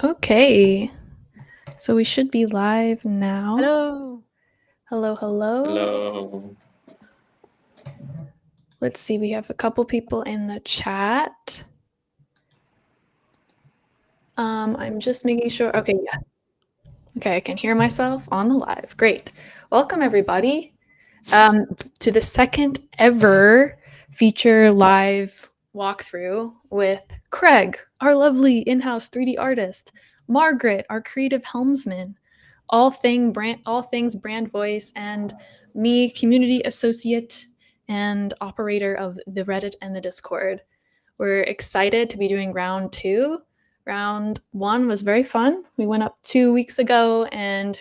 Okay, so we should be live now. Hello. Hello, hello. Hello. Let's see, we have a couple people in the chat. I'm just making sure. Okay, yes. Okay, I can hear myself on the live. Great. Welcome, everybody, to the second ever feature live walkthrough with Craig, our lovely in-house 3D artist, Margaret, our creative helmsman, all things brand voice, and me, community associate and operator of the Reddit and the Discord. We're excited to be doing round 2. Round 1 was very fun. We went up 2 weeks ago and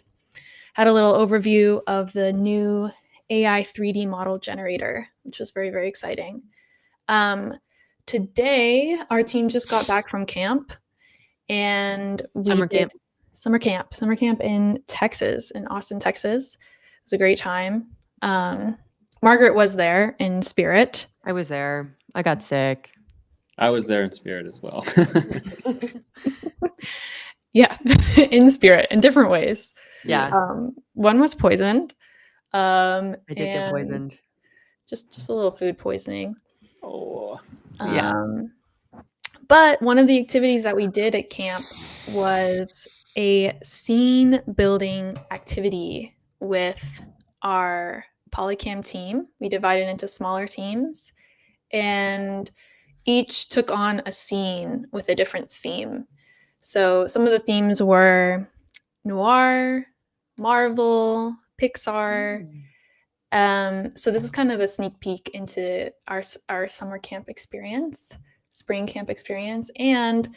had a little overview of the new AI 3D model generator, which was very, very exciting. Today, our team just got back from camp, and we did summer camp in Texas, in Austin, Texas. It was a great time. Margaret was there in spirit. I was there. I got sick. I was there in spirit as well. Yeah, in spirit, in different ways. Yeah. One was poisoned. I did get poisoned. Just a little food poisoning. Oh. Yeah. But one of the activities that we did at camp was a scene building activity with our Polycam team. We divided into smaller teams, and each took on a scene with a different theme. So some of the themes were noir, Marvel, Pixar. So this is kind of a sneak peek into our summer camp experience, spring camp experience, and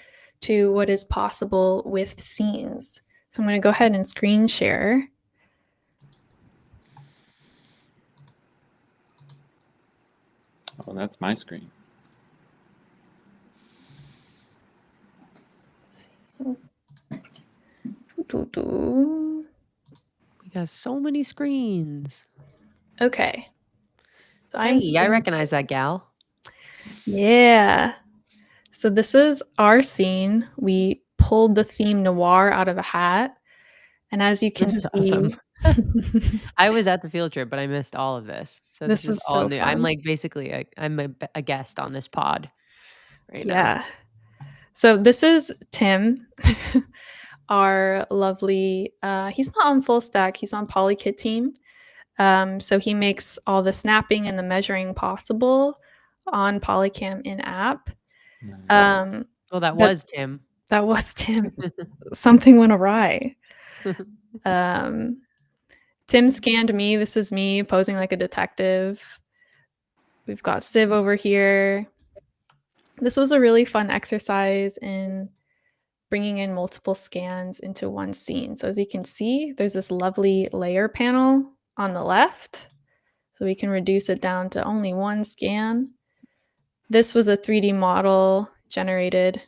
to what is possible with scenes. So I'm going to go ahead and screen share. Oh, that's my screen. Let's see. We got so many screens. Okay. So I recognize that gal. Yeah. So this is our scene. We pulled the theme noir out of a hat. And as you can see, awesome. I was at the field trip, but I missed all of this. So this is all so new. fun. I'm like basically I'm a guest on this pod right now. Yeah. So this is Tim, our lovely, he's not on full stack, he's on Polykit team. So he makes all the snapping and the measuring possible on Polycam in app. Nice. Well, that was Tim. That was Tim. Something went awry. Tim scanned me. This is me posing like a detective. We've got Civ over here. This was a really fun exercise in bringing in multiple scans into one scene. So as you can see, there's this lovely layer panel on the left. So we can reduce it down to only one scan. This was a 3D model generated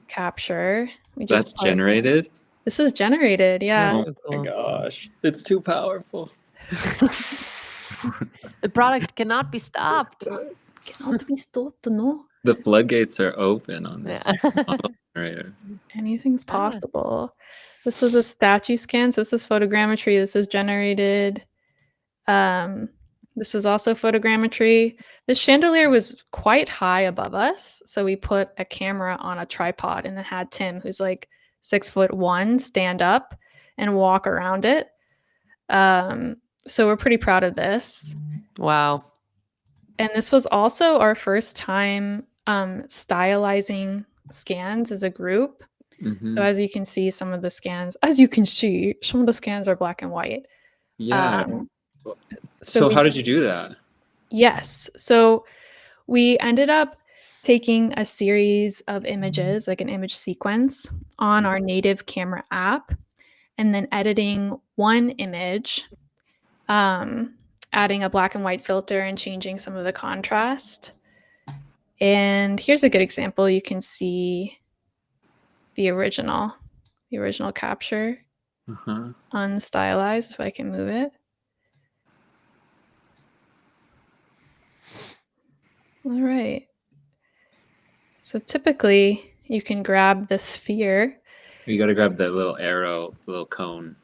capture. That's generated? This is generated, yeah. That's so cool. My gosh. It's too powerful. The product cannot be stopped. Cannot be stopped, no. The floodgates are open on this model generator. Anything's possible. This was a statue scan. So this is photogrammetry. This is generated. This is also photogrammetry. This chandelier was quite high above us. So we put a camera on a tripod and then had Tim, who's like 6'1", stand up and walk around it. So we're pretty proud of this. Wow. And this was also our first time stylizing scans as a group. Mm-hmm. So as you can see, some of the scans are black and white. Yeah. So how did you do that? Yes. So we ended up taking a series of images, like an image sequence, on our native camera app, and then editing one image, adding a black and white filter and changing some of the contrast. And here's a good example. You can see the original capture, unstylized, if I can move it. All right. So typically you can grab the sphere. You got to grab the little arrow, the little cone.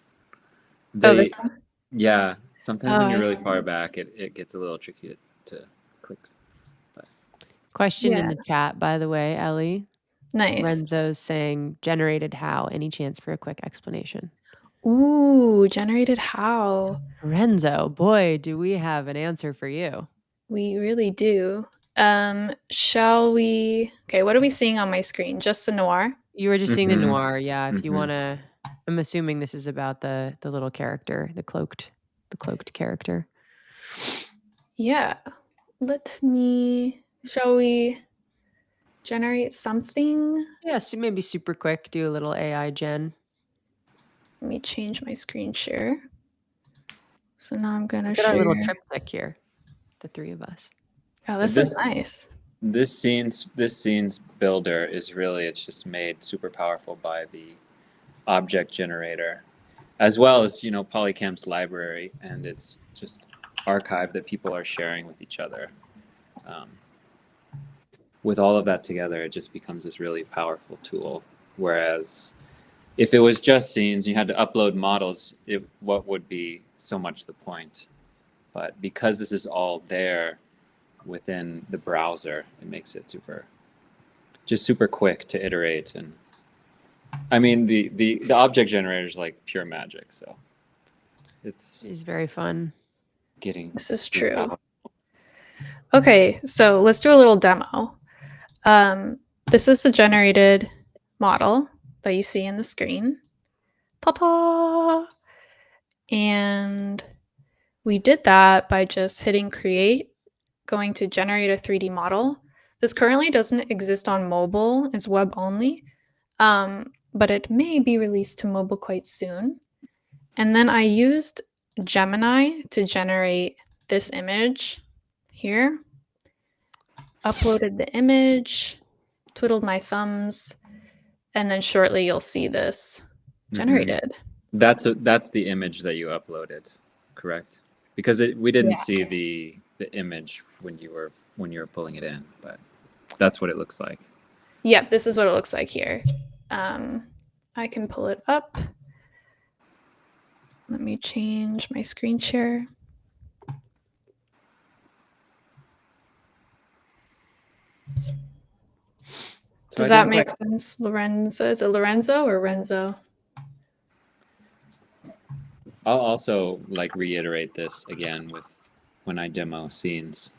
Oh, this They, one? yeah. Sometimes Oh, when you're I really see. far back, it gets a little tricky to click. Question in Yeah. the chat, by the way, Ellie. Nice. Renzo's saying, generated how? Any chance for a quick explanation? Ooh, generated how? Renzo, boy, do we have an answer for you. We really do. Shall we? Okay, what are we seeing on my screen? Just the noir? You were just seeing the Mhm. noir, yeah. If you Mhm. want to, I'm assuming this is about the little character, the cloaked character. Yeah. Shall we generate something? Yeah, so maybe super quick, do a little AI gen. Let me change my screen share. So now I'm gonna Look at our little share. triptych here, the three of us. Oh, this is nice. This scenes builder is really, it's just made super powerful by the object generator, as well as, you know, Polycam's library and its just archive that people are sharing with each other. With all of that together, it just becomes this really powerful tool. Whereas if it was just scenes, you had to upload models, what would be so much the point? But because this is all there within the browser, it makes it super quick to iterate. And I mean, the object generator is like pure magic, so it's very fun. getting This is true. powerful. Okay, so let's do a little demo. This is the generated model that you see in the screen. Ta-ta! And we did that by just hitting create, going to generate a 3D model. This currently doesn't exist on mobile, it's web only, but it may be released to mobile quite soon. And then I used Gemini to generate this image here. Uploaded the image, twiddled my thumbs, and then shortly you'll see this generated. That's the image that you uploaded, correct? Because we didn't see the image when you were pulling it in, but that's what it looks like. Yep, this is what it looks like here. I can pull it up. Let me change my screen share. Does that make sense, Lorenzo? Is it Lorenzo or Renzo? I'll also like reiterate this again with when I demo scenes,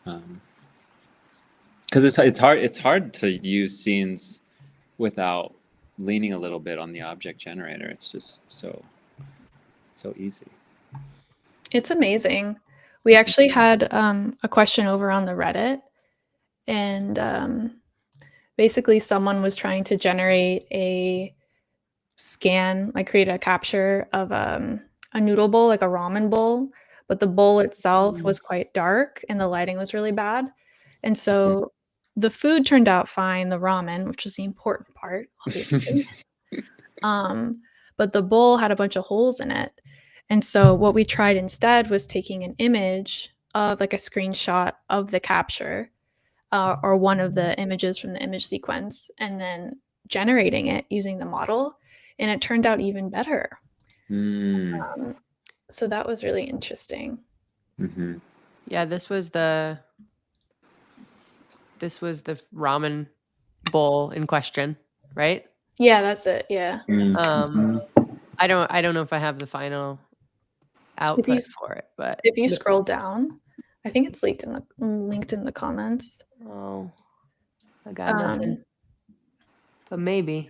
because it's hard to use scenes without leaning a little bit on the object generator. It's just so easy. It's amazing. We actually had a question over on the Reddit, and basically someone was trying to generate a scan, like create a capture of a noodle bowl, like a ramen bowl, but the bowl itself was quite dark and the lighting was really bad. And so the food turned out fine, the ramen, which was the important part, obviously. But the bowl had a bunch of holes in it. And so what we tried instead was taking an image of like a screenshot of the capture or one of the images from the image sequence and then generating it using the model. And it turned out even better. So that was really interesting. Yeah, this was the ramen bowl in question, right? Yeah, that's it. Yeah. I don't know if I have the final output for it, but if you scroll down, I think it's linked in the comments. Oh, I got nothing. But maybe.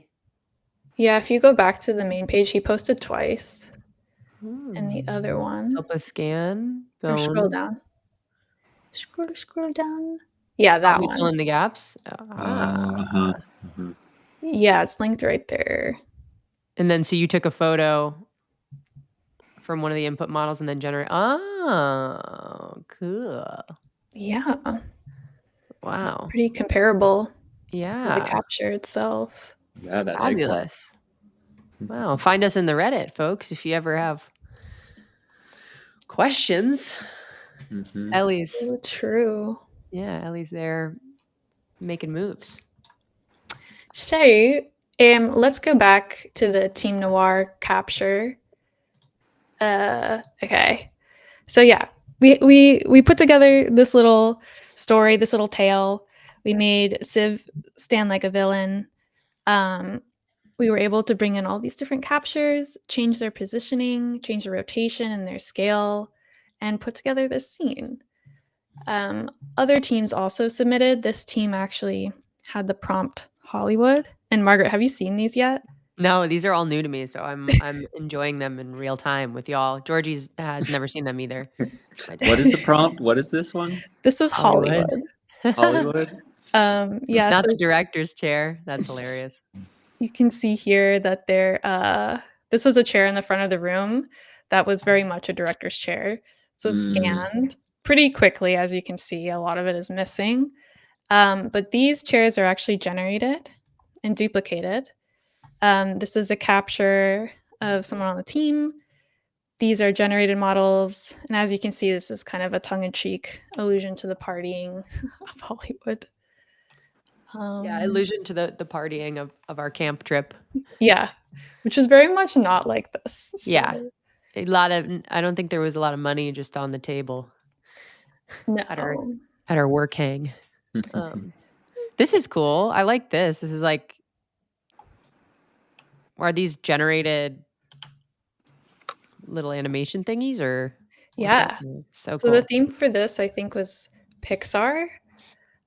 Yeah, if you go back to the main page, he posted twice. And the other one. Help us scan. Or scroll down. Scroll down. Yeah, that one. Fill in the gaps. Yeah, it's linked right there. And then so you took a photo from one of the input models and then generate. Oh, cool. Yeah. Wow. It's pretty comparable to Yeah. the capture itself. Yeah, that Fabulous. Wow. Find us in the Reddit, folks, if you ever have questions. Ellie's. So true. Yeah, Ellie's there making moves. So, let's go back to the Team Noir capture. Okay. So yeah, we put together this little story, this little tale. We made Civ stand like a villain. Um, we were able to bring in all these different captures, change their positioning, change their rotation and their scale, and put together this scene. Other teams also submitted. This team actually had the prompt Hollywood. And Margaret, have you seen these yet? No, these are all new to me, so I'm enjoying them in real time with y'all. Georgie's has never seen them either. What is the prompt? What is this one? This is Hollywood. Hollywood. Hollywood? Yeah, Not so the director's chair. That's hilarious. you can see here that this was a chair in the front of the room that was very much a director's chair. So scanned pretty quickly, as you can see. A lot of it is missing. But these chairs are actually generated and duplicated. This is a capture of someone on the team. These are generated models. And as you can see, this is kind of a tongue-in-cheek allusion to the partying of Hollywood. Yeah, allusion to the partying of our camp trip. Yeah, which was very much not like this. So. Yeah. I don't think there was a lot of money just on the table. No. At our work hang. This is cool. I like this. This is like, are these generated little animation thingies or? Yeah. So cool. The theme for this, I think, was Pixar.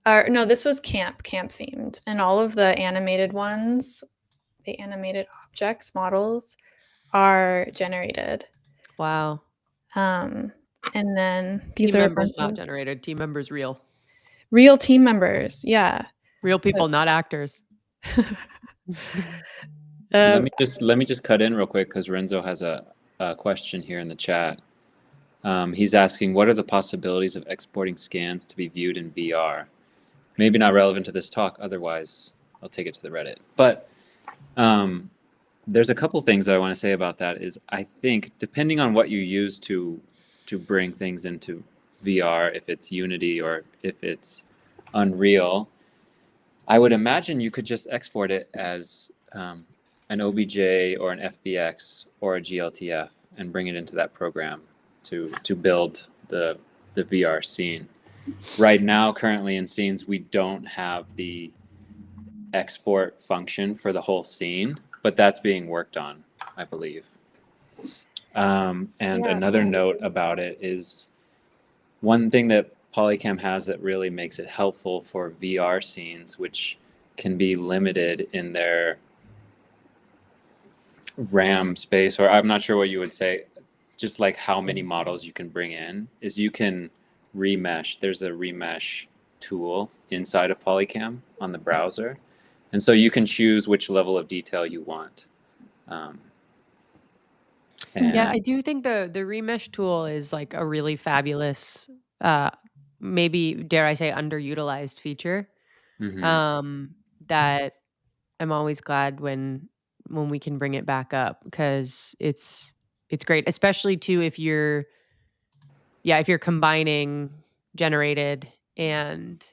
No, this was camp themed. And all of the animated ones, the animated objects, models, are generated. Wow. And then these team members not generated. Team members real. Real team members, yeah. Real people, not actors. Let me just cut in real quick because Renzo has a question here in the chat. He's asking, what are the possibilities of exporting scans to be viewed in VR? Maybe not relevant to this talk, otherwise I'll take it to the Reddit. But there's a couple things I want to say about that is I think depending on what you use to bring things into VR, if it's Unity or if it's Unreal, I would imagine you could just export it as an OBJ or an FBX or a GLTF and bring it into that program to build the VR scene. Right now, currently in scenes, we don't have the export function for the whole scene, but that's being worked on, I believe. Another note about it is one thing that Polycam has that really makes it helpful for VR scenes, which can be limited in their RAM space, or I'm not sure what you would say, just like how many models you can bring in, is you can remesh. There's a remesh tool inside of Polycam on the browser. And so you can choose which level of detail you want. Yeah, I do think the remesh tool is like a really fabulous, maybe dare I say underutilized feature. That I'm always glad when we can bring it back up because it's great, especially too if you're combining generated and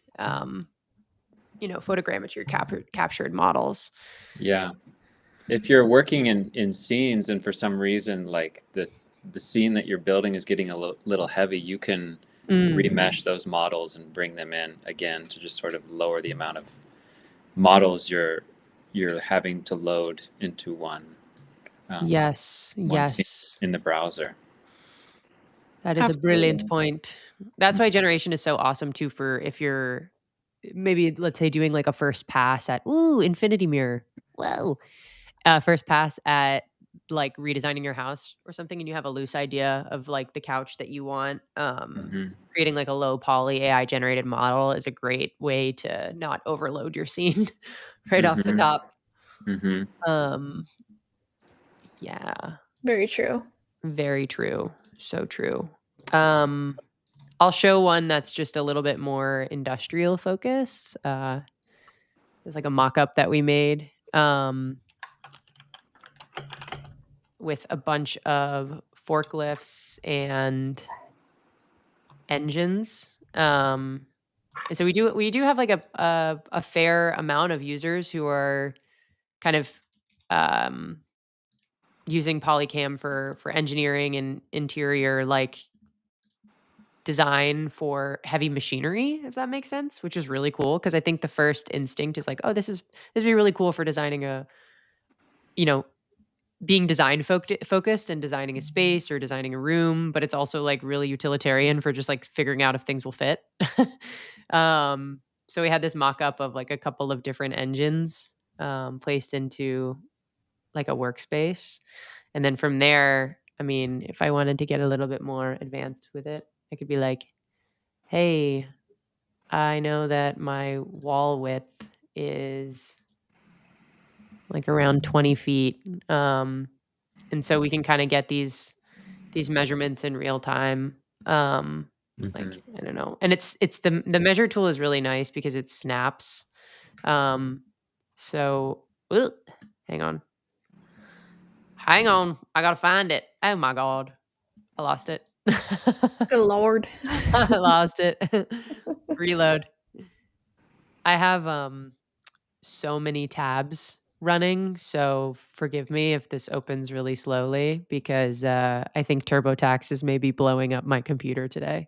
photogrammetry captured models. Yeah. If you're working in scenes and for some reason like the scene that you're building is getting a little heavy, you can remesh those models and bring them in again to just sort of lower the amount of models you're having to load into one. Yes in the browser. That is a brilliant point. That's why generation is so awesome too, for if you're maybe, let's say, doing like a first pass at infinity mirror, first pass at like redesigning your house or something, and you have a loose idea of like the couch that you want. Creating like a low poly AI generated model is a great way to not overload your scene right off the top. Yeah. Very true. Very true. So true. I'll show one that's just a little bit more industrial focused. It's like a mock-up that we made with a bunch of forklifts and engines. And so we do have like a fair amount of users who are kind of using Polycam for engineering and interior like design for heavy machinery, if that makes sense, which is really cool because I think the first instinct is like, oh, this would be really cool for designing a, you know, being design focused and designing a space or designing a room, but it's also like really utilitarian for just like figuring out if things will fit. So we had this mock-up of like a couple of different engines placed into like a workspace. And then from there, I mean, if I wanted to get a little bit more advanced with it, I could be like, hey, I know that my wall width is like around 20 feet. And so we can kind of get these measurements in real time. Like, I don't know. And it's the measure tool is really nice because it snaps. So hang on. I gotta find it. Oh my god. I lost it. Good Lord. I lost it. Reload. I have so many tabs running, so forgive me if this opens really slowly because I think TurboTax is maybe blowing up my computer today.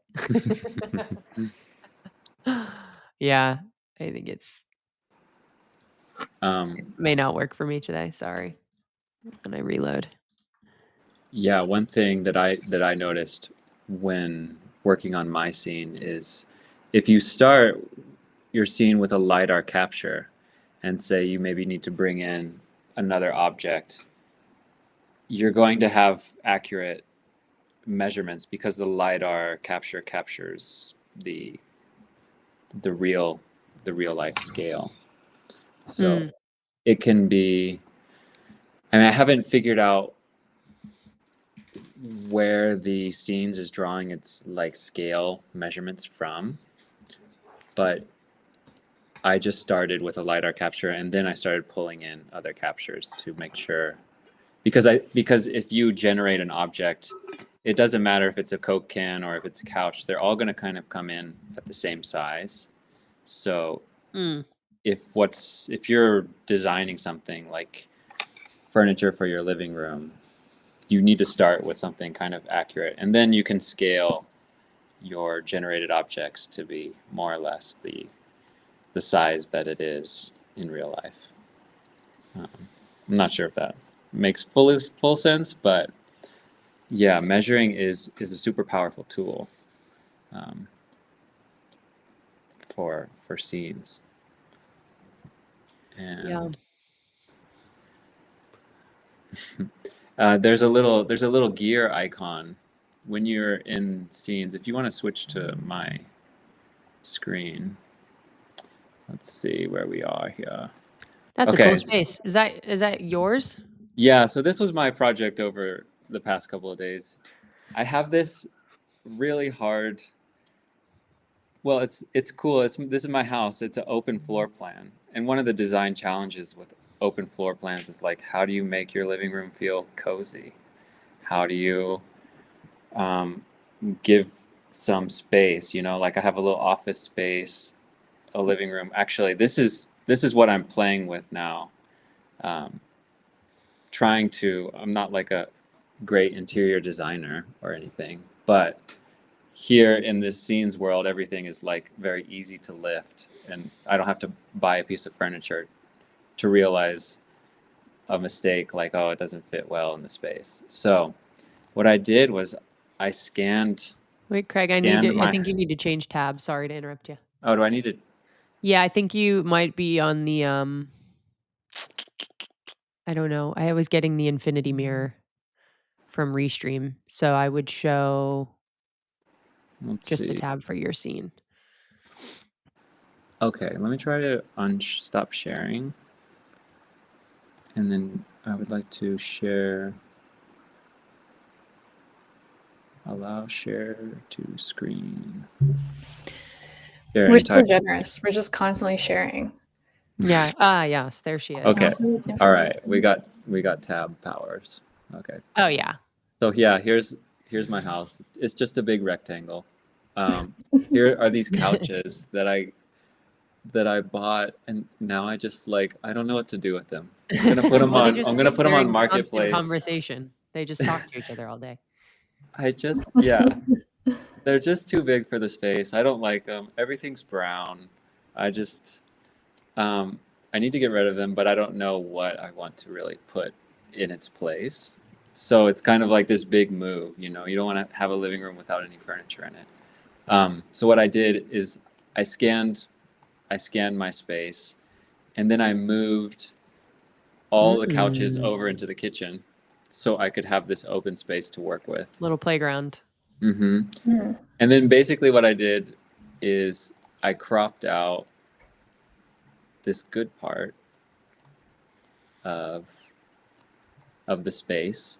Yeah, I think it may not work for me today. Sorry. When I reload. Yeah, one thing that I noticed when working on my scene is if you start your scene with a LiDAR capture and say you maybe need to bring in another object, you're going to have accurate measurements because the LiDAR capture captures the real life scale. So it can be, I mean, I haven't figured out where the scenes is drawing its like scale measurements from, but I just started with a LiDAR capture and then I started pulling in other captures to make sure, because if you generate an object, it doesn't matter if it's a Coke can or if it's a couch, they're all going to kind of come in at the same size. So if you're designing something like furniture for your living room, you need to start with something kind of accurate, and then you can scale your generated objects to be more or less the size that it is in real life. I'm not sure if that makes full sense, but yeah, measuring is a super powerful tool for scenes. And there's a little gear icon when you're in scenes. If you want to switch to my screen, let's see where we are here. That's okay, a cool space. Is that yours? Yeah, so this was my project over the past couple of days. I have this really hard, well, it's cool. This is my house. It's an open floor plan. And one of the design challenges with open floor plans is like, how do you make your living room feel cozy? How do you give some space, you know, like I have a little office space, a living room. Actually, this is what I'm playing with now. I'm not like a great interior designer or anything, but here in this scenes world, everything is like very easy to lift, and I don't have to buy a piece of furniture to realize a mistake like, oh, it doesn't fit well in the space. So what I did was I scanned. Wait, Craig, I think you need to change tabs. Sorry to interrupt you. Oh, do I need to? Yeah, I think you might be on the I don't know. I was getting the infinity mirror from Restream, so I would show the tab for your scene. Okay, let me try to stop sharing. And then I would like to share, allow share to screen. We're so generous. We're just constantly sharing. Yeah. Yes, there she is. Okay. All right. We got tab powers. Okay. Oh yeah. So yeah, here's my house. It's just a big rectangle. Here are these couches that I bought, and now I just like I don't know what to do with them. I'm gonna put them Well, they on. just I'm gonna put them they're on in constant Marketplace. conversation. They just talk to each other all day. Yeah, they're just too big for the space. I don't like them. Everything's brown. I just I need to get rid of them, but I don't know what I want to really put in its place. So it's kind of like this big move. You don't want to have a living room without any furniture in it. So what I did is I scanned my space, and then I moved all the couches over into the kitchen so I could have this open space to work with. Little playground. And then basically what I did is I cropped out this good part of the space.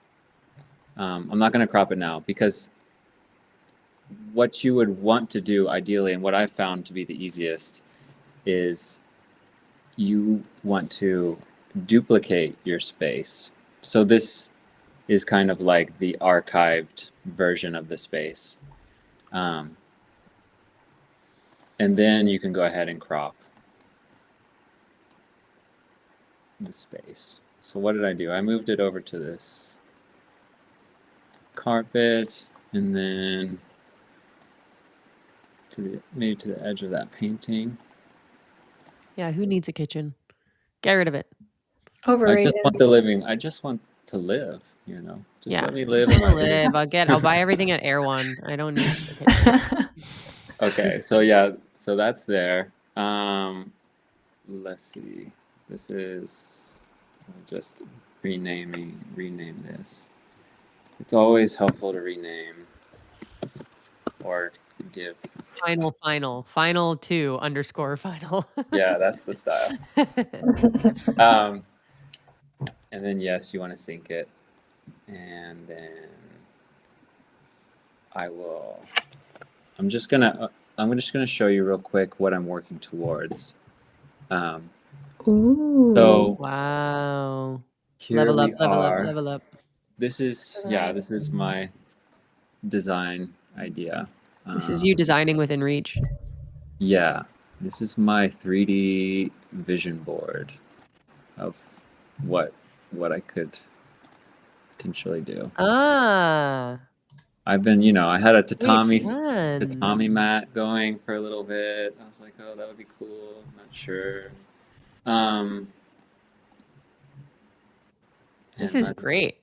I'm not going to crop it now, because what you would want to do ideally, and what I found to be the easiest, is you want to duplicate your space. So this is kind of like the archived version of the space. And then you can go ahead and crop the space. So what did I do? I moved it over to this carpet, and then maybe to the edge of that painting. Yeah, who needs a kitchen? Get rid of it. Overrated. I just want to live, Just let me live. Just wanna live. I'll buy everything at Air One. I don't need a kitchen. Okay, so that's there. Let's see. This is just rename this. It's always helpful to rename or give. Final 2_final. Yeah, that's the style. And then yes, you want to sync it, and then I'm just gonna show you real quick what I'm working towards. Ooh. So Wow. here Level we up. are. This is my design idea. This is you designing within reach. Yeah, this is my 3D vision board of what I could potentially do. I've been, I had a tatami mat going for a little bit. I was like, oh, that would be cool. I'm not sure. This is great.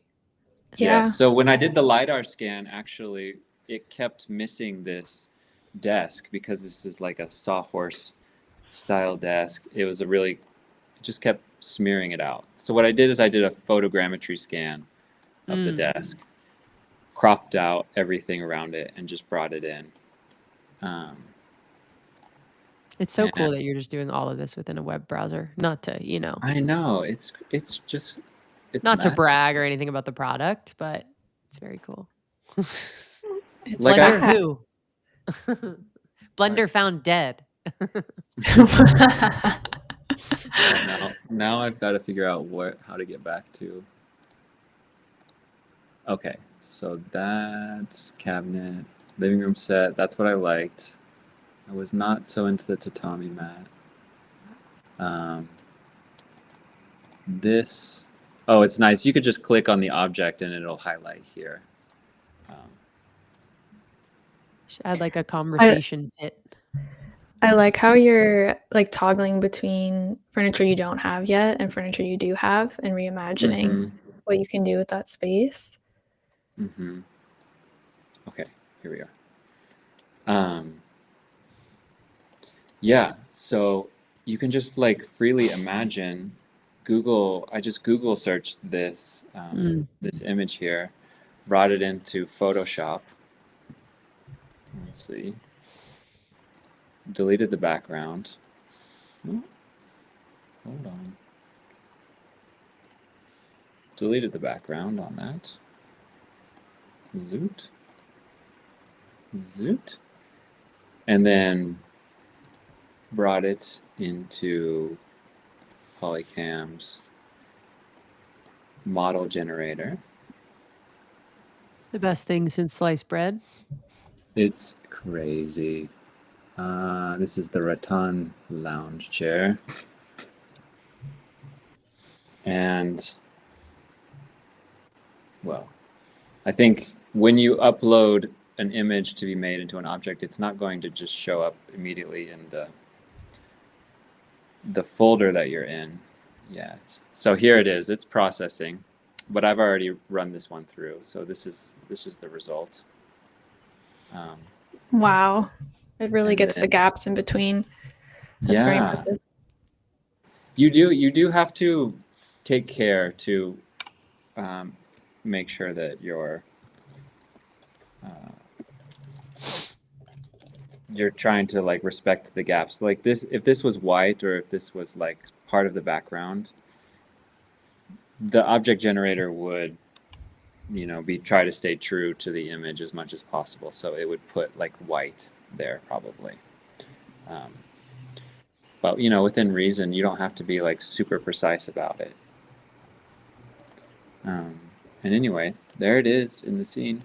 Yeah. So when I did the LiDAR scan, actually, it kept missing this desk, because this is like a sawhorse style desk. It just kept smearing it out. So what I did is I did a photogrammetry scan of the desk, cropped out everything around it, and just brought it in. It's so cool that you're just doing all of this within a web browser. Not to, I know, it's not to brag or anything about the product, but it's very cool. It's like Blender who? Blender found dead. Now I've got to figure out how to get back to. Okay, so that's cabinet, living room set. That's what I liked. I was not so into the tatami mat. This, it's nice. You could just click on the object and it'll highlight here. Should add like a conversation bit. I like how you're like toggling between furniture you don't have yet and furniture you do have, and reimagining what you can do with that space. Okay, here we are. Yeah, so you can just like freely imagine. I just Google searched this this image here, brought it into Photoshop. Let's see. Deleted the background. Hold on. Deleted the background on that. Zoot. And then brought it into Polycam's model generator. The best thing since sliced bread. It's crazy. This is the rattan lounge chair. And, well, I think when you upload an image to be made into an object, it's not going to just show up immediately in the folder that you're in yet. So here it is. It's processing, but I've already run this one through. So this is the result. Wow. It really And gets the then- gaps in between. That's very Yeah. impressive. You do have to take care to make sure that you're trying to like respect the gaps. Like this, if this was white or if this was like part of the background, the object generator would, try to stay true to the image as much as possible. So it would put like white there probably. But within reason, you don't have to be like super precise about it. And anyway, there it is in the scene.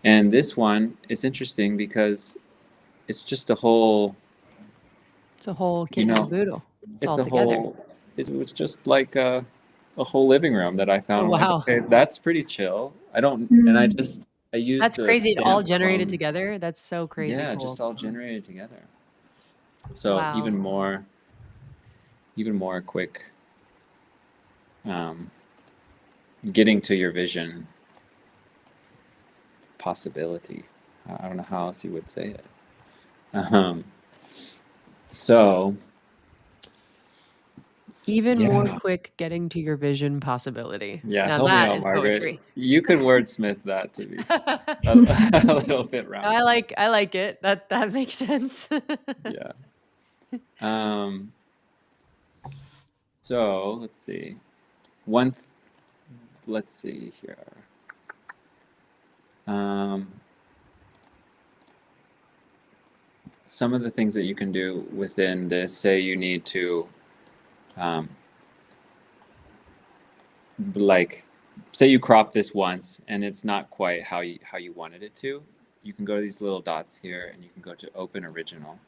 And this one is interesting because it's just a whole. It's a whole kit and caboodle. It's all together. It was just like a whole living room that I found. Oh, I'm like, wow. okay, that's pretty chill. I used That's the crazy. It all stamp generated clone. together. That's so crazy. Yeah, cool. just all generated together. So Wow. even more quick getting to your vision possibility. I don't know how else you would say it. So even more quick getting to your vision possibility. Yeah, now help me that out, is Margaret. poetry. You could wordsmith that to be a little bit round. I like it. That makes sense. Yeah. So let's see. Let's see here. Some of the things that you can do within this, say you need to, say you crop this once and it's not quite how you wanted it to. You can go to these little dots here and you can go to Open Original.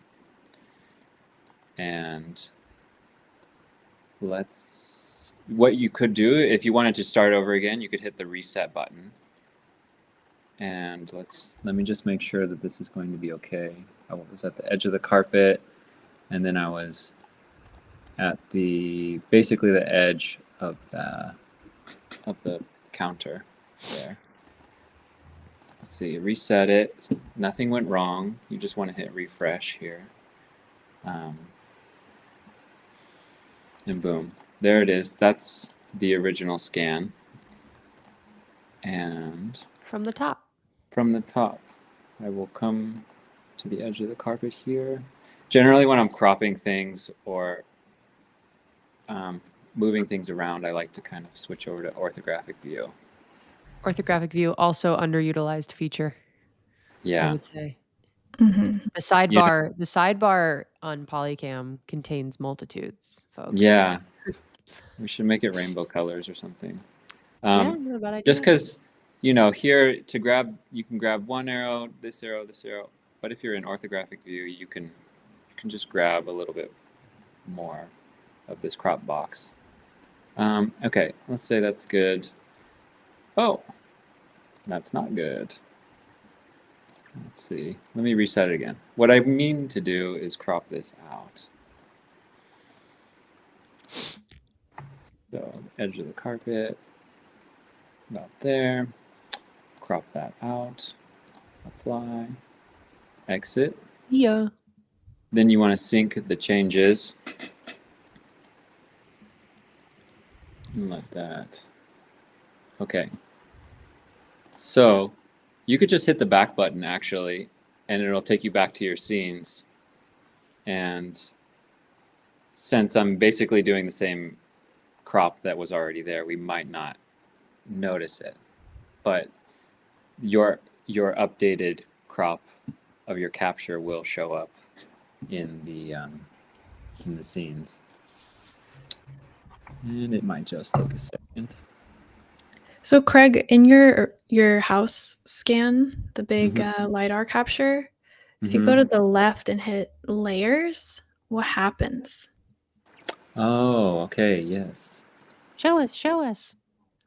And what you could do, if you wanted to start over again, you could hit the reset button. And let me just make sure that this is going to be okay. I was at the edge of the carpet, and then I was at basically the edge of the counter there. Let's see, reset it. Nothing went wrong. You just want to hit refresh here. And boom, there it is. That's the original scan. And From the top, I will come to the edge of the carpet here. Generally, when I'm cropping things or moving things around, I like to kind of switch over to orthographic view. Orthographic view, also underutilized feature. Yeah. I would say. Mm-hmm. The sidebar on Polycam contains multitudes, folks. Yeah. We should make it rainbow colors or something. Yeah, not a bad idea. Just because, here to grab, you can grab one arrow, this arrow, this arrow. But if you're in orthographic view, you can just grab a little bit more of this crop box. Okay, let's say that's good. Oh, that's not good. Let's see. Let me reset it again. What I mean to do is crop this out. So edge of the carpet, about there. Crop that out. Apply. Exit. Yeah. Then you want to sync the changes. And let that. Okay. So you could just hit the back button actually, and it'll take you back to your scenes. And since I'm basically doing the same crop that was already there, we might not notice it. But your updated crop of your capture will show up in the scenes. And it might just take a second. So Craig, in your house scan, the big Mhm. LiDAR capture, if you go Mhm. to the left and hit layers, what happens? Oh, okay. Yes. Show us, show us.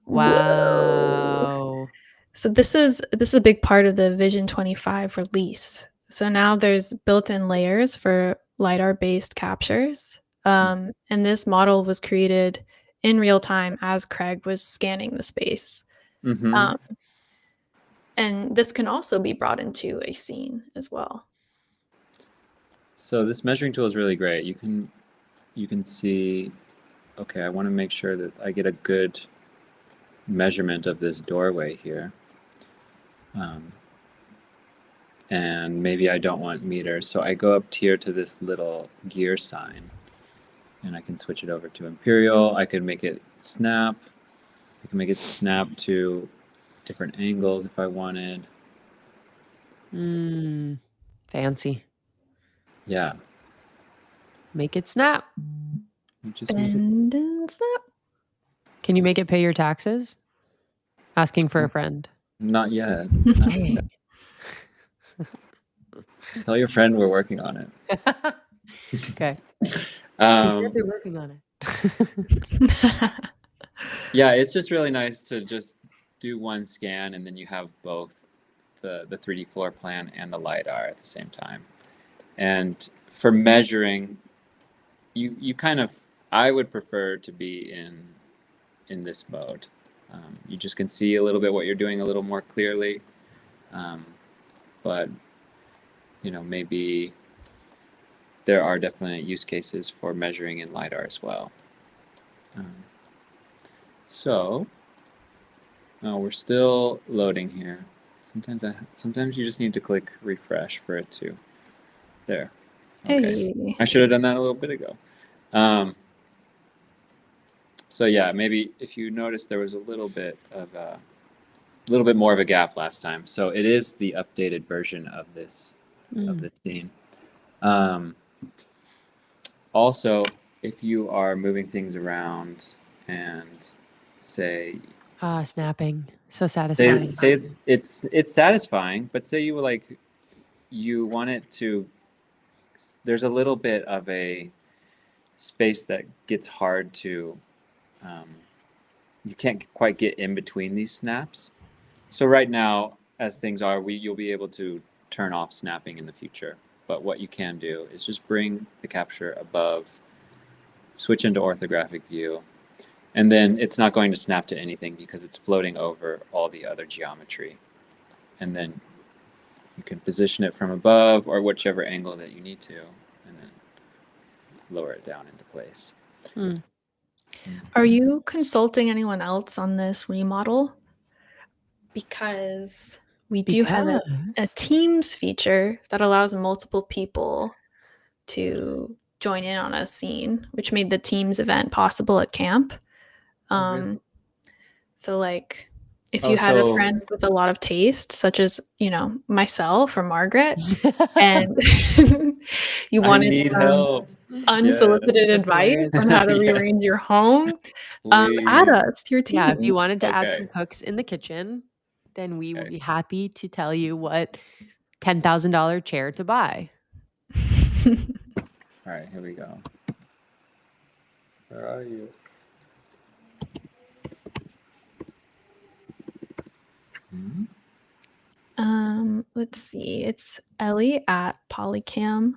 Whoa. Wow. So this is a big part of the Vision 25 release. So now there's built-in layers for LiDAR-based captures. And this model was created in real time as Craig was scanning the space. Mhm. Um, and this can also be brought into a scene as well. So this measuring tool is really great. You can see, okay, I want to make sure that I get a good measurement of this doorway here. And maybe I don't want meters, so I go up here to this little gear sign, and I can switch it over to imperial. I can make it snap. I can make it snap to different angles if I wanted. Fancy. Yeah, Make it snap. you just make it. Bend and snap. Can you make it pay your taxes? Asking for a friend. Not yet. Not Hey. yet. Tell your friend we're working on it. Okay. They said Um, they're working on it. yeah, it's just really nice to just do one scan and then you have both the 3D floor plan and the LiDAR at the same time. And for measuring, you kind of, I would prefer to be in this mode. You just can see a little bit what you're doing a little more clearly. But maybe there are definite use cases for measuring in LiDAR as well. So we're still loading here. Sometimes you just need to click refresh for it to. There. Okay. Hey. I should have done that a little bit ago. So yeah, maybe if you notice there was a little bit more of a gap last time. So it is the updated version of this scene. Also, if you are moving things around and say snapping. So satisfying. say it's satisfying, but say you want it to, there's a little bit of a space that gets hard to, you can't quite get in between these snaps. So right now, as things are, you'll be able to turn off snapping in the future. But what you can do is just bring the capture above, switch into orthographic view, and then it's not going to snap to anything because it's floating over all the other geometry. And then you can position it from above or whichever angle that you need to, and then lower it down into place. Are you consulting anyone else on this remodel? Because we do have a Teams feature that allows multiple people to join in on a scene, which made the Teams event possible at camp. Really? So like if you had a friend with a lot of taste, such as, myself or Margaret, and you wanted help. unsolicited advice on how to rearrange your home, add us to your team. Yeah, if you wanted to add some cooks in the kitchen, then we would be happy to tell you what $10,000 chair to buy. All right, here we go. Where are you? Let's see. It's Ellie at polycam.ai.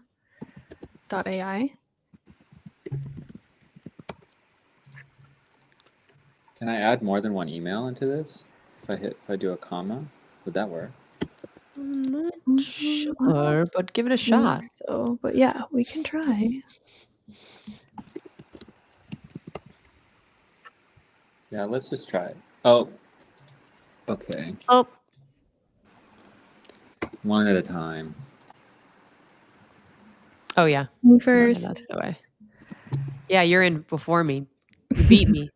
Can I add more than one email into this? If I do a comma, would that work? I'm not sure, but give it a shot. So, but yeah, we can try. Yeah, let's just try it. Oh, okay. Oh, One at a time. oh yeah. Me No, first. that's the way. Yeah, you're in before me. You beat me.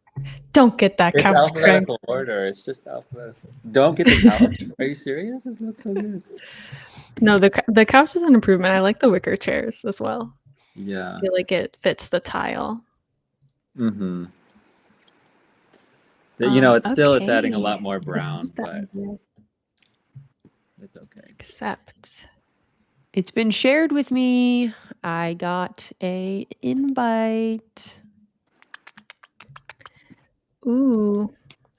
Don't get that It's couch, alphabetical order. It's just alphabetical. Don't get the couch. Are you serious? This looks so good. No, the couch is an improvement. I like the wicker chairs as well. Yeah. I feel like it fits the tile. Mm-hmm. It's adding a Okay. lot more brown, That but is- it's okay. Accept. It's been shared with me. I got a invite. Ooh,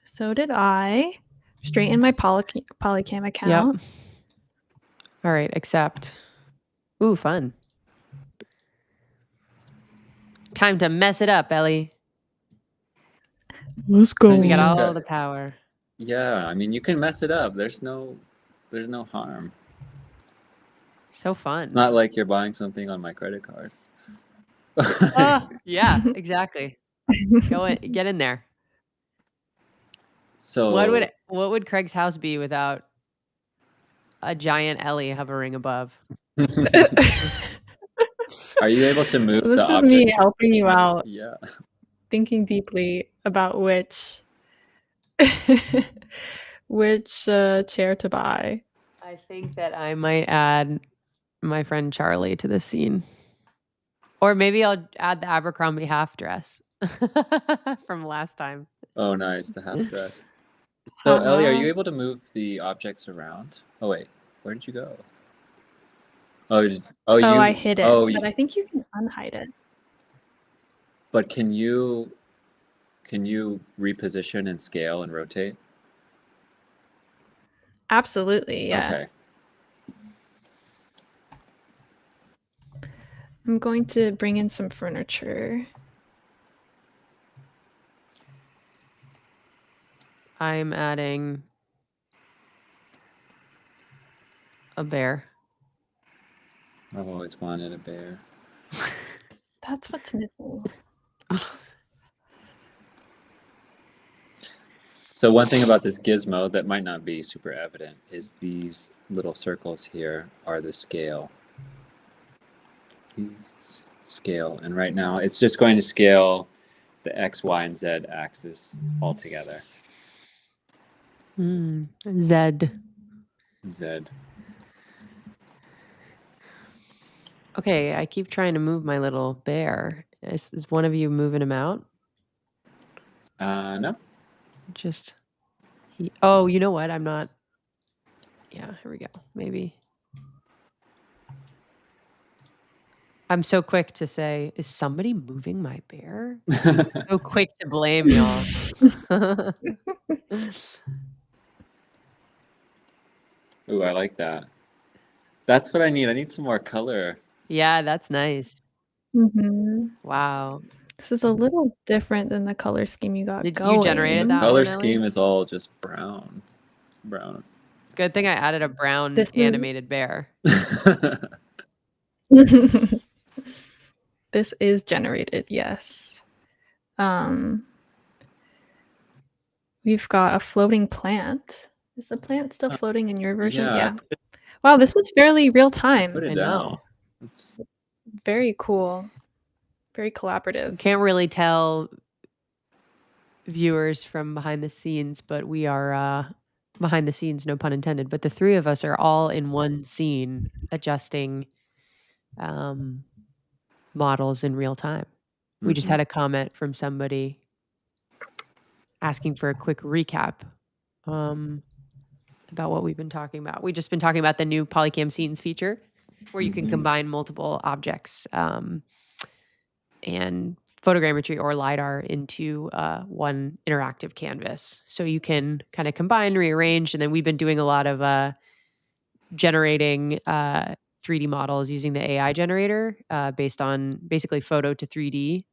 so did I. Straighten my Polycam account. Yep. All right, accept. Ooh, fun. Time to mess it up, Ellie. Let's go. We got just all got- the power. Yeah, I mean, you can mess it up. There's no harm. So fun. Not like you're buying something on my credit card. Yeah, exactly. Get in there. So What would Craig's house be without a giant Ellie hovering above? Are you able to move So this the is me objects? helping you out, Yeah. thinking deeply about which chair to buy. I think that I might add my friend Charlie to this scene. Or maybe I'll add the Abercrombie half dress from last time. Oh, nice, the half dress. So, Ellie, are you able to move the objects around? Oh, wait, where did you go? I hid it, but I think you can unhide it. But can you reposition and scale and rotate? Absolutely, yeah. Okay. I'm going to bring in some furniture. I'm adding a bear. I've always wanted a bear. That's what's missing. So one thing about this gizmo that might not be super evident is these little circles here are the scale. These scale, and right now it's just going to scale the X, Y, and Z axis all together. Z. Z. Okay, I keep trying to move my little bear. Is one of you moving him out? No. Just oh, you know what? I'm not. Yeah, here we go. Maybe. I'm so quick to say, is somebody moving my bear? So quick to blame y'all. Ooh, I like that. That's what I need. I need some more color. Yeah, that's nice. Mm-hmm. Wow. This is a little different than the color scheme you got Did going. you generated that color one, Ellie? scheme is all just brown. Good thing I added a brown This is- animated bear. This is generated, yes. We've got a floating plant. Is the plant still floating in your version? Yeah. Wow, this is fairly real time. Put it I down. know. It's very cool. Very collaborative. Can't really tell viewers from behind the scenes, but we are behind the scenes, no pun intended. But the three of us are all in one scene adjusting models in real time. We just had a comment from somebody asking for a quick recap about what we've been talking about. We've just been talking about the new Polycam scenes feature where you can combine multiple objects and photogrammetry or LiDAR into one interactive canvas. So you can kind of combine, rearrange, and then we've been doing a lot of generating 3D models using the AI generator based on basically photo to 3D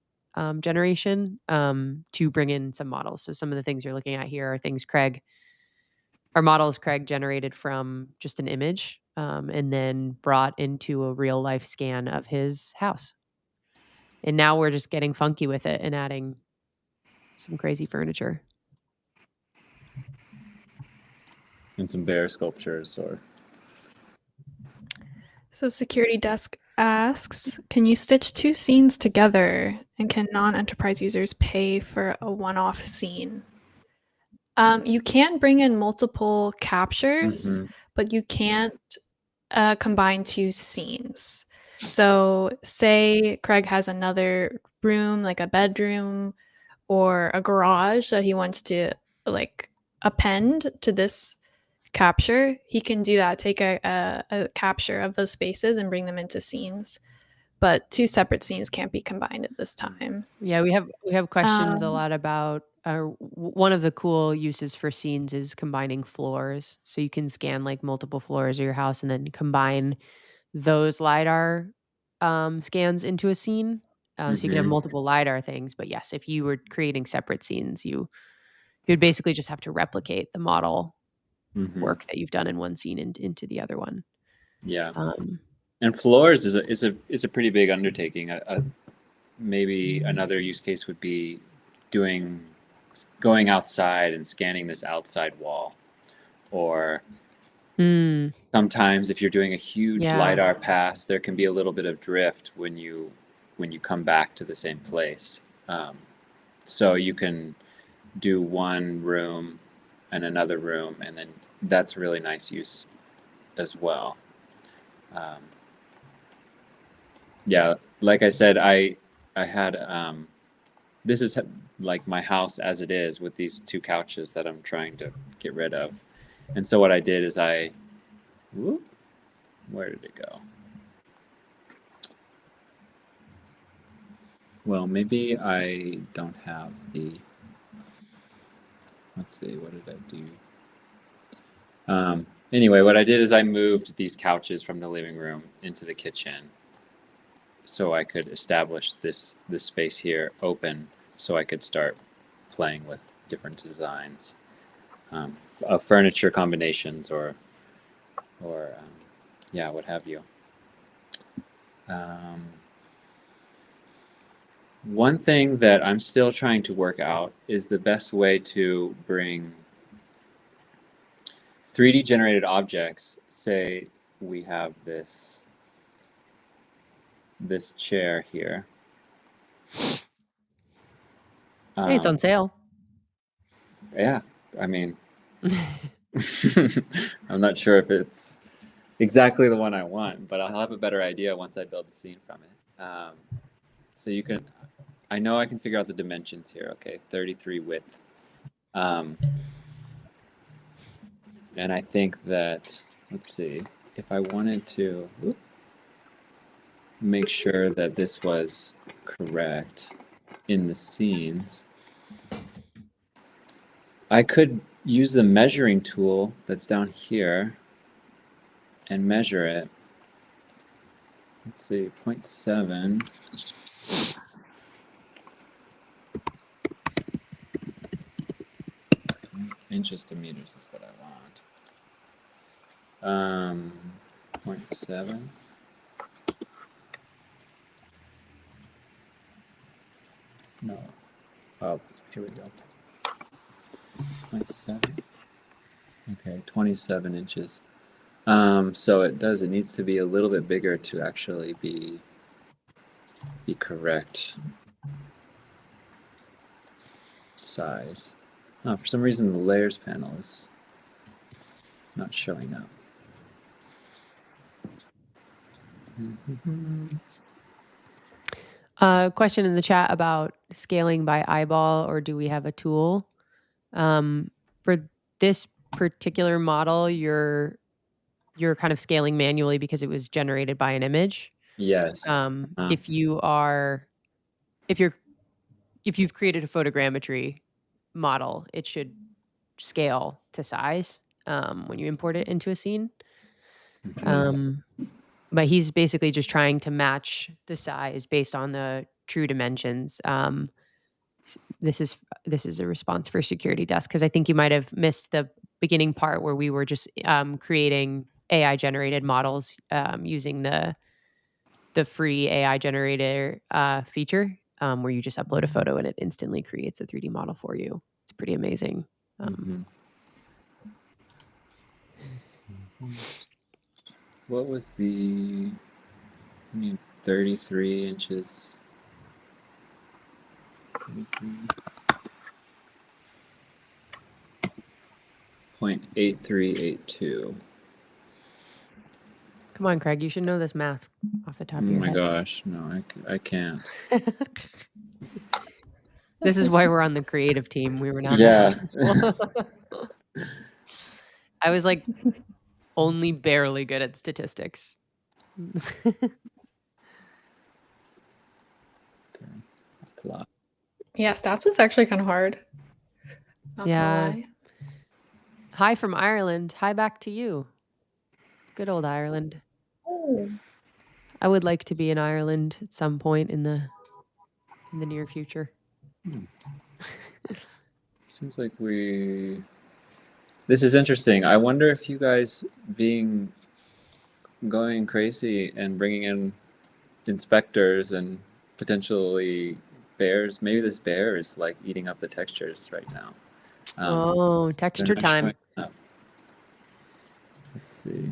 generation to bring in some models. So some of the things you're looking at here are things models Craig generated from just an image and then brought into a real life scan of his house. And now we're just getting funky with it and adding some crazy furniture. And some bear sculptures So Security Desk asks, can you stitch two scenes together, and can non-enterprise users pay for a one-off scene? You can bring in multiple captures, but you can't combine two scenes. So say Craig has another room, like a bedroom or a garage that he wants to like append to this capture, he can do that, take a capture of those spaces and bring them into scenes. But two separate scenes can't be combined at this time. Yeah, we have questions a Um, lot about one of the cool uses for scenes is combining floors. So you can scan like multiple floors of your house and then combine those LiDAR scans into a scene. So you can have multiple LiDAR things. But yes, if you were creating separate scenes, you'd basically just have to replicate the model work that you've done in one scene into the other one. Yeah. And floors is a pretty big undertaking. Maybe another use case would be going outside and scanning this outside wall, or sometimes if you're doing a huge LiDAR pass, there can be a little bit of drift when you come back to the same place. So you can do one room and another room, and then that's a really nice use as well. Yeah, like I said, I had this is like my house as it is with these two couches that I'm trying to get rid of. And so what I did is where did it go? Well, maybe I don't have let's see, what did I do? Anyway, what I did is I moved these couches from the living room into the kitchen so I could establish this space here open so I could start playing with different designs of furniture combinations or yeah, what have you. One thing that I'm still trying to work out is the best way to bring 3D generated objects. Say we have this chair here. Hey, it's on sale. Yeah, I mean, I'm not sure if it's exactly the one I want, but I'll have a better idea once I build the scene from it. So you can, I know I can figure out the dimensions here. Okay, 33 width. And I think that, let's see, if I wanted to make sure that this was correct in the scenes, I could use the measuring tool that's down here and measure it. Let's see, 0.7. Inches to meters is what I want. 0.7. No. Oh, here we go. 0.7. Okay, 27 inches. So it needs to be a little bit bigger to actually be correct size. Oh, for some reason the layers panel is not showing up. Question in the chat about scaling by eyeball, or do we have a tool? For this particular model, you're kind of scaling manually because it was generated by an image. Yes. If you've created a photogrammetry model, it should scale to size when you import it into a scene. But he's basically just trying to match the size based on the true dimensions. This is a response for Security Desk, because I think you might have missed the beginning part where we were just creating AI generated models using the free AI generator feature, where you just upload a photo and it instantly creates a 3D model for you. It's pretty amazing. What was the 33 inches? 0.8382. Come on, Craig, you should know this math off the top of your head. Oh my gosh, no, I can't. This is why we're on the creative team. We were not Yeah. I was like only barely good at statistics. Okay. Plot. Yeah, stats was actually kind of hard. Not Yeah. gonna lie. Hi from Ireland. Hi back to you. Good old Ireland. Oh. I would like to be in Ireland at some point in the near future. Seems like this is interesting. I wonder if you guys going crazy and bringing in inspectors and potentially bears. Maybe this bear is like eating up the textures right now. Oh, texture time. Let's see.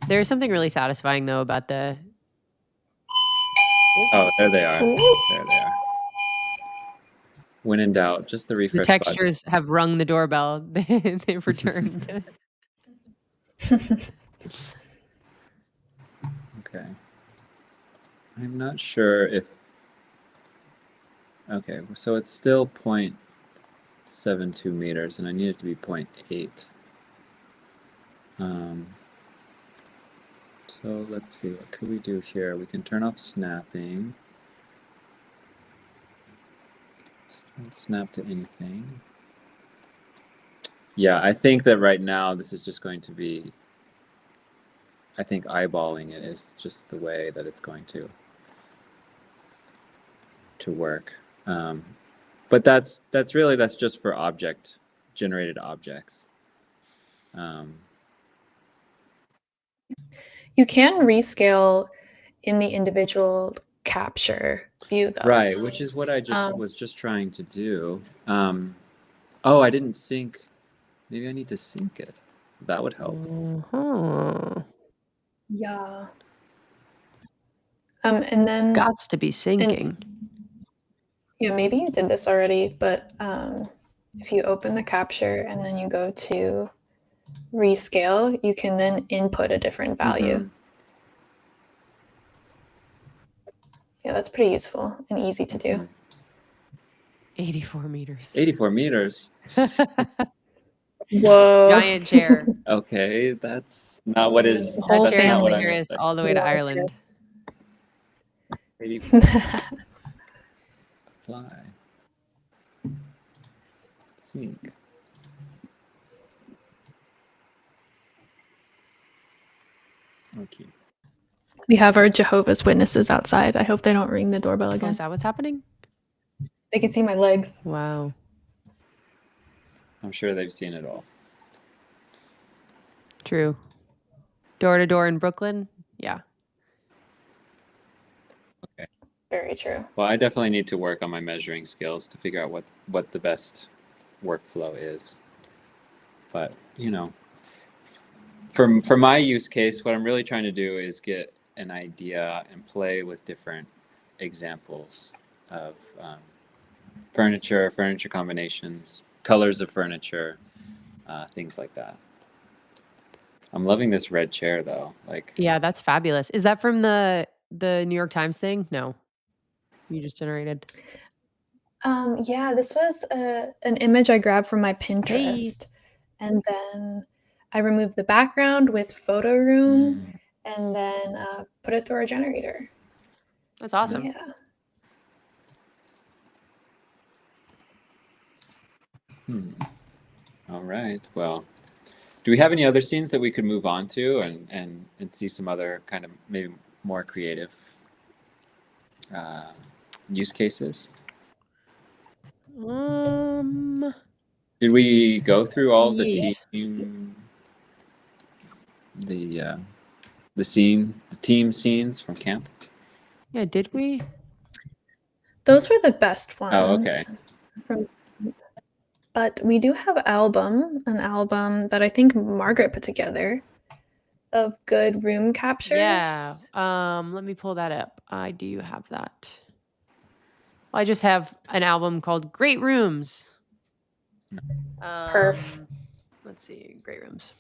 There's something really satisfying though about the. Oh, there they are. Ooh. There they are. When in doubt, just the refresh The textures have rung the doorbell. They've returned. Okay. I'm not sure if. Okay, so it's still 0.72 meters, and I need it to be 0.8. So let's see, what could we do here? We can turn off snapping. So don't snap to anything. Yeah, I think that right now this is just going to be, I think eyeballing it is just the way that it's going to work. But that's just for generated objects. You can rescale in the individual capture view, though. Right, which is what I was just trying to do. Oh, I didn't sync. Maybe I need to sync it. That would help. Yeah. And then Gots to be syncing. Yeah, maybe you did this already, but if you open the capture and then you go to rescale, you can then input a different value. Mm-hmm. Yeah, that's pretty useful and easy to do. 84 meters. 84 meters. Whoa. Giant chair. Okay, that's not what is. The whole That chair That's not what here I is all the way to Ireland. 84. Apply. Sync. Okay. We have our Jehovah's Witnesses outside. I hope they don't ring the doorbell Oh, again. is that what's happening? They can see my legs. Wow. I'm sure they've seen it all. True. Door to door in Brooklyn? Yeah. Okay. Very true. Well, I definitely need to work on my measuring skills to figure out what the best workflow is. But, you know, for my use case, what I'm really trying to do is get an idea and play with different examples of furniture combinations, colors of furniture, things like that. I'm loving this red chair though. Like, yeah, that's fabulous. Is that from the New York Times thing? No, you just generated. Yeah, this was an image I grabbed from my Pinterest, and then I removed the background with photo room, and then put it through our generator. That's awesome. Yeah. All right. Well, do we have any other scenes that we could move on to and see some other kind of maybe more creative use cases? Did we go through all of the team scenes from camp? Yeah, did we? Those were the best ones. Oh, okay. But we do have an album that I think Margaret put together of good room captures. Yeah. Let me pull that up. I do have that. Well, I just have an album called Great Rooms. Perf. Let's see, Great Rooms.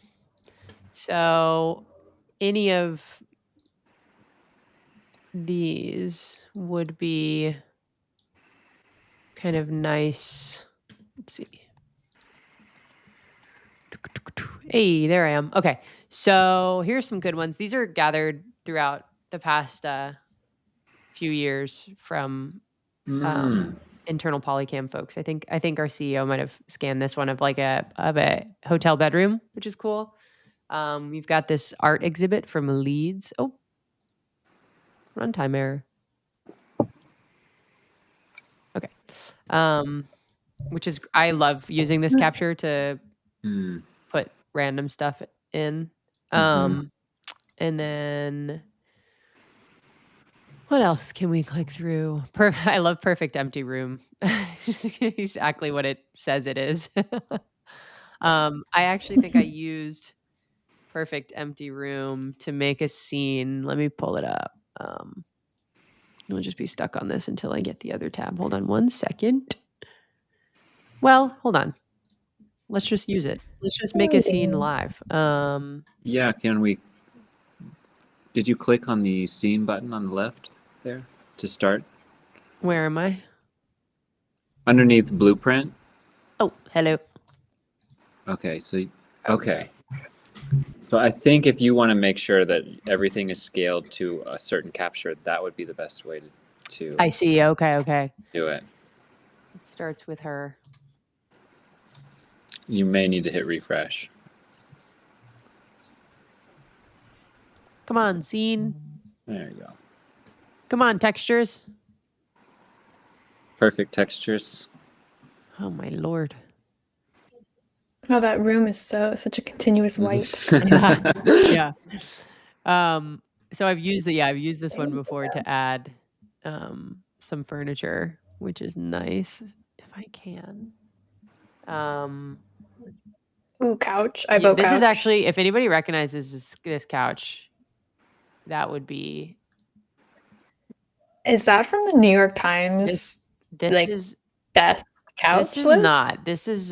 So any of these would be kind of nice. Let's see. Hey, there I am. Okay. So here's some good ones. These are gathered throughout the past few years from internal Polycam folks. I think our CEO might have scanned this one of like a hotel bedroom, which is cool. We've got this art exhibit from Leeds. Oh, runtime error. Okay. Which is, I love using this capture to put random stuff in. And then what else can we click through? I love perfect empty room. Exactly what it says it is. I actually think I used perfect empty room to make a scene. Let me pull it up. We'll just be stuck on this until I get the other tab. Hold on one second. Well, hold on. Let's just use it. Let's just make a scene live. Yeah, can we? Did you click on the scene button on the left there to start? Where am I? Underneath blueprint. Oh, hello. Okay, so okay. So I think if you want to make sure that everything is scaled to a certain capture, that would be the best way to I see. Okay. do it. It starts with her. You may need to hit refresh. Come on, scene. There you go. Come on, textures. Perfect textures. Oh my lord. Oh, that room is such a continuous white. Yeah. So I've used this one before to add some furniture, which is nice if I can. Ooh, couch. I vote This couch. is actually, if anybody recognizes this couch, that would be. Is that from the New York Times? This like is best couch This is list? not. This is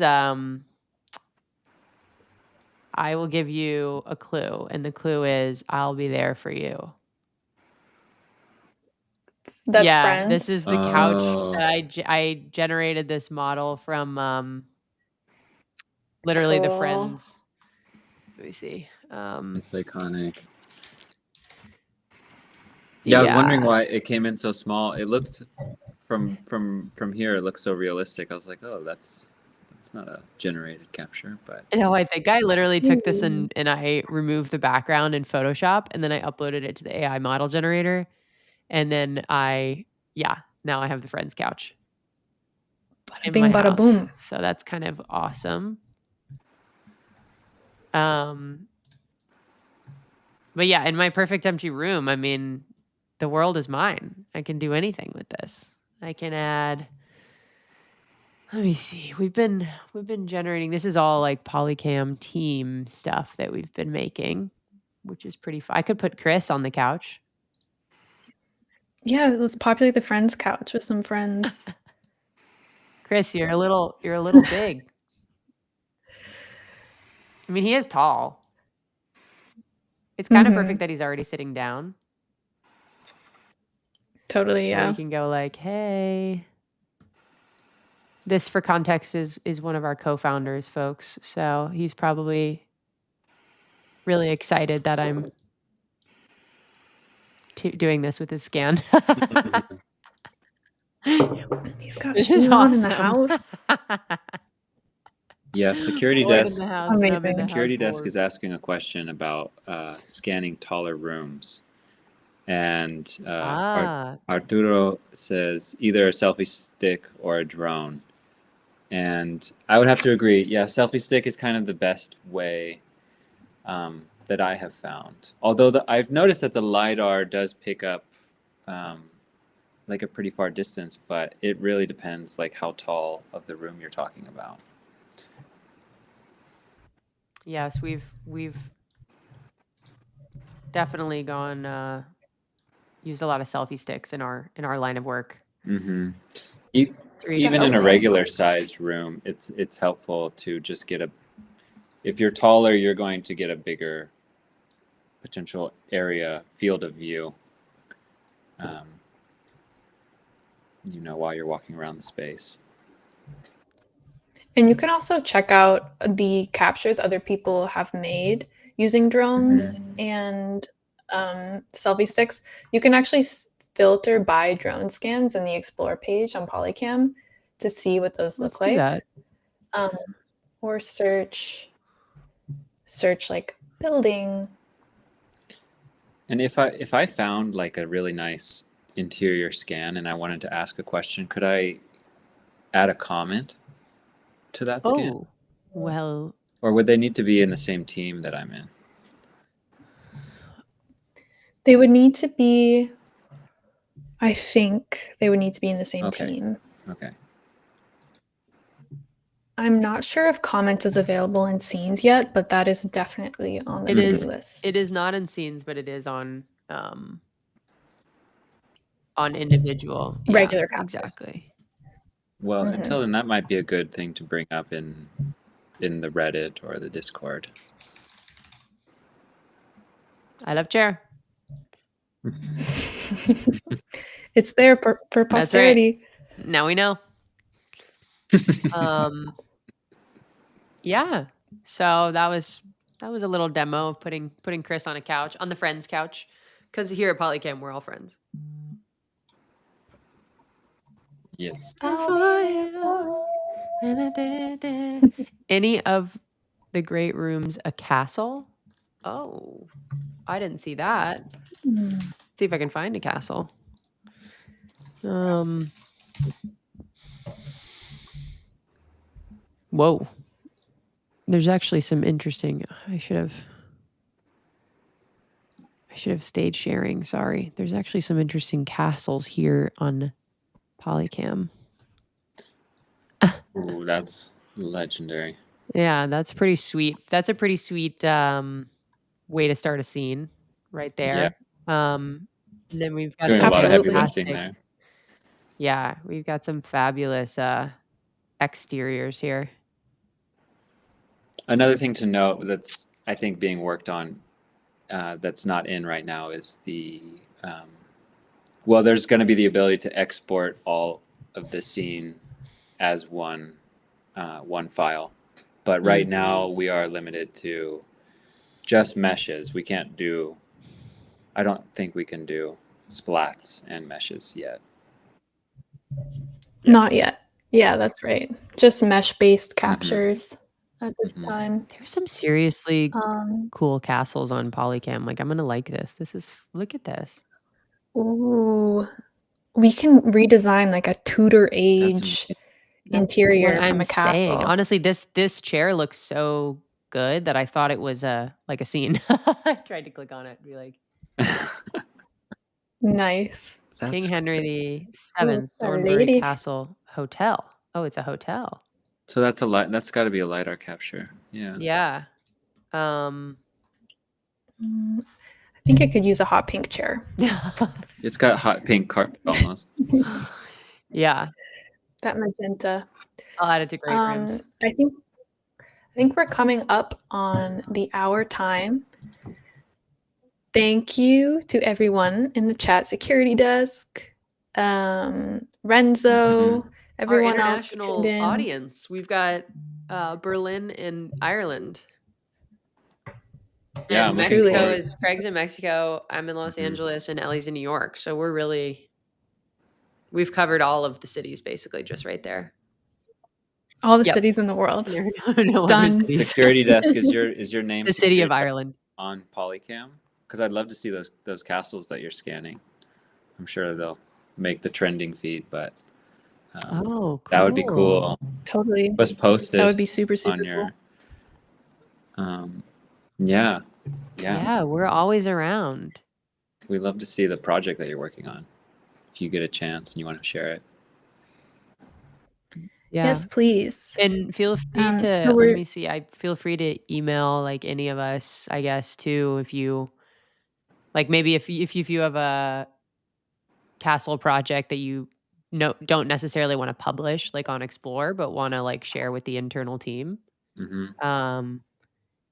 I will give you a clue, and the clue is I'll be there for you. That's yeah, Friends. This is the couch that I generated this model from literally the Cool. Friends. Let me see. It's iconic. Yeah, I was wondering why it came in so small. It looked from here, it looks so realistic. I was like, oh, that's not a generated capture, but No, I think I literally took this and I removed the background in Photoshop, and then I uploaded it to the AI model generator, and then now I have the Friends couch Bada in bing, my bada house. boom. So that's kind of awesome. But yeah, in my perfect empty room, I mean, the world is mine. I can do anything with this. I can add. Let me see. We've been generating. This is all like Polycam team stuff that we've been making, which is pretty fun. I could put Chris on the couch. Yeah, let's populate the Friends couch with some friends. Chris, you're a little big. I mean, he is tall. It's kind of perfect that he's already sitting down. Totally, So yeah. we can go like, hey. This, for context, is one of our co-founders, folks. So he's probably really excited that I'm doing this with his scan. He's got shoes on in the house. Yeah, security Bored desk. in the house, and I'm in the Security house desk bored. is asking a question about scanning taller rooms, and Arturo says either a selfie stick or a drone. And I would have to agree. Yeah, selfie stick is kind of the best way that I have found. Although I've noticed that the LiDAR does pick up like a pretty far distance, but it really depends like how tall of the room you're talking about. Yes, we've definitely gone used a lot of selfie sticks in our line of work. Mm-hmm. Even in a regular sized room, it's helpful to just get if you're taller, you're going to get a bigger potential area field of view. while you're walking around the space. And you can also check out the captures other people have made using drones and selfie sticks. You can actually filter by drone scans in the Explore page on Polycam to see what those look Let's do like. that. Or search like building. And if I found like a really nice interior scan and I wanted to ask a question, could I add a comment to that scan? Oh, well, Or would they need to be in the same team that I'm in? They would need to be, I think they would need to be in the same team. Okay. I'm not sure if comments is available in scenes yet, but that is definitely on the to-do list. It is not in scenes, but it is on individual. Regular Yeah, captures. exactly. Well, until then, that might be a good thing to bring up in the Reddit or the Discord. I love chair. It's there for posterity. That's right. Now we know. Yeah. So that was a little demo of putting Chris on a couch, on the friend's couch, because here at Polycam we're all friends. Yes. Any of the great rooms a castle? Oh, I didn't see that. Let's see if I can find a castle. Whoa. There's actually some interesting. I should have stayed sharing. Sorry. There's actually some interesting castles here on Polycam. Ooh, that's legendary. Yeah, that's pretty sweet. That's a pretty sweet way to start a scene right there. Yeah. And then we've got doing some a lot of heavy fantastic, lifting there. Yeah, we've got some fabulous exteriors here. Another thing to note that's, I think, being worked on that's not in right now is the well, there's going to be the ability to export all of the scene as one file, but right now we are limited to just meshes. We can't do, I don't think we can do splats and meshes yet. Not yet. Yeah, that's right. Just mesh-based captures at this time. There's some seriously cool castles on Polycam. Like, I'm gonna like this. Look at this. Ooh, we can redesign like a Tudor age interior from a castle. Honestly, this chair looks so good that I thought it was like a scene. I tried to click on it and be like, nice. King Henry VII Thornbury Castle Hotel. Oh, it's a hotel. So that's that's got to be a LiDAR capture. Yeah. Yeah. I think I could use a hot pink chair. It's got hot pink carpet almost. Yeah. That magenta. I'll add it to great rooms. I think we're coming up on the hour time. Thank you to everyone in the chat security desk, Renzo, everyone Our else international audience. We've got Berlin and Ireland. Yeah, and Mexico is Craig's in Mexico. I'm in Los Angeles, and Ellie's in New York. So we've covered all of the cities basically just right there. All the cities in the world. No Done. Security desk is your name. The city of Ireland on Polycam, because I'd love to see those castles that you're scanning. I'm sure they'll make the trending feed, but cool. That would be cool. Totally. Was posted. That would be super on your, cool. Yeah. We're always around. We love to see the project that you're working on. If you get a chance and you want to share it. Yeah. Yes, please. And feel free to let me see. I feel free to email like any of us, I guess, too, if you like maybe if you have a castle project that you don't necessarily want to publish like on Explore, but want to like share with the internal team.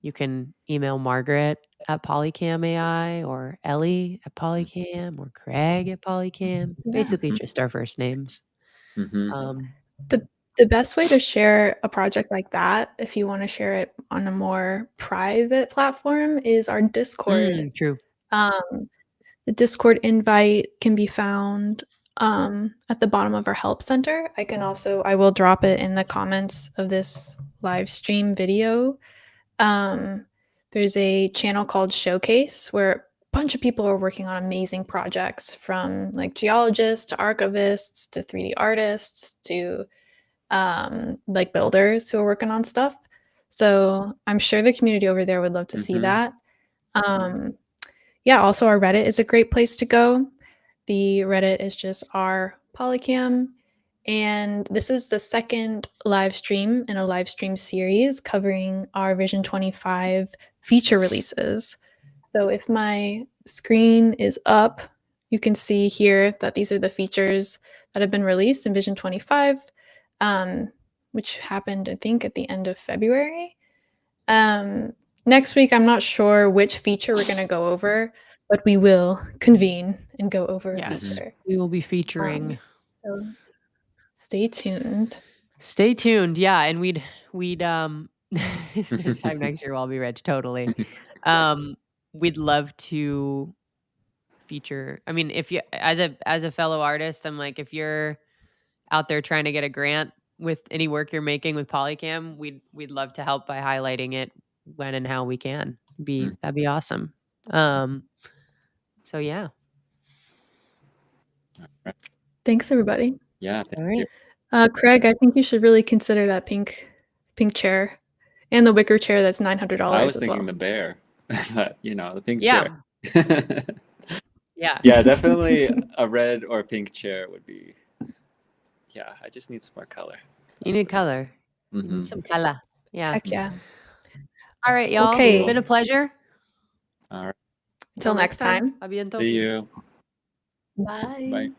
You can email Margaret at Polycam AI or Ellie at Polycam or Craig at Polycam. Yeah. Basically just our first names. The best way to share a project like that, if you want to share it on a more private platform, is our Discord. True. The Discord invite can be found at the bottom of our help center. I will drop it in the comments of this live stream video. There's a channel called Showcase where a bunch of people are working on amazing projects, from like geologists to archivists to 3D artists to like builders who are working on stuff. So I'm sure the community over there would love to see that. Yeah, also our Reddit is a great place to go. The Reddit is just our Polycam. And this is the second live stream in a live stream series covering our Vision 25 feature releases. So if my screen is up, you can see here that these are the features that have been released in Vision 25, which happened, I think, at the end of February. Next week, I'm not sure which feature we're going to go over, but we will convene and go over a feature. We will be featuring. So stay tuned. Stay tuned. Yeah, and we'd this time next year I'll be rich, totally. We'd love to feature. I mean, if you as a fellow artist, I'm like, if you're out there trying to get a grant with any work you're making with Polycam, we'd love to help by highlighting it when and how we can. That'd be awesome. So yeah. Thanks, everybody. Yeah. All right. Craig, I think you should really consider that pink chair and the wicker chair that's $900. I was thinking the bear, but the pink chair. Yeah. Yeah, definitely a red or pink chair would be. Yeah, I just need some more color. You need color. Mm-hmm. Some color. Yeah. Heck yeah. All right, y'all. Okay. It's been a pleasure. All right. Until next time. A bientôt. See you. Bye. Bye.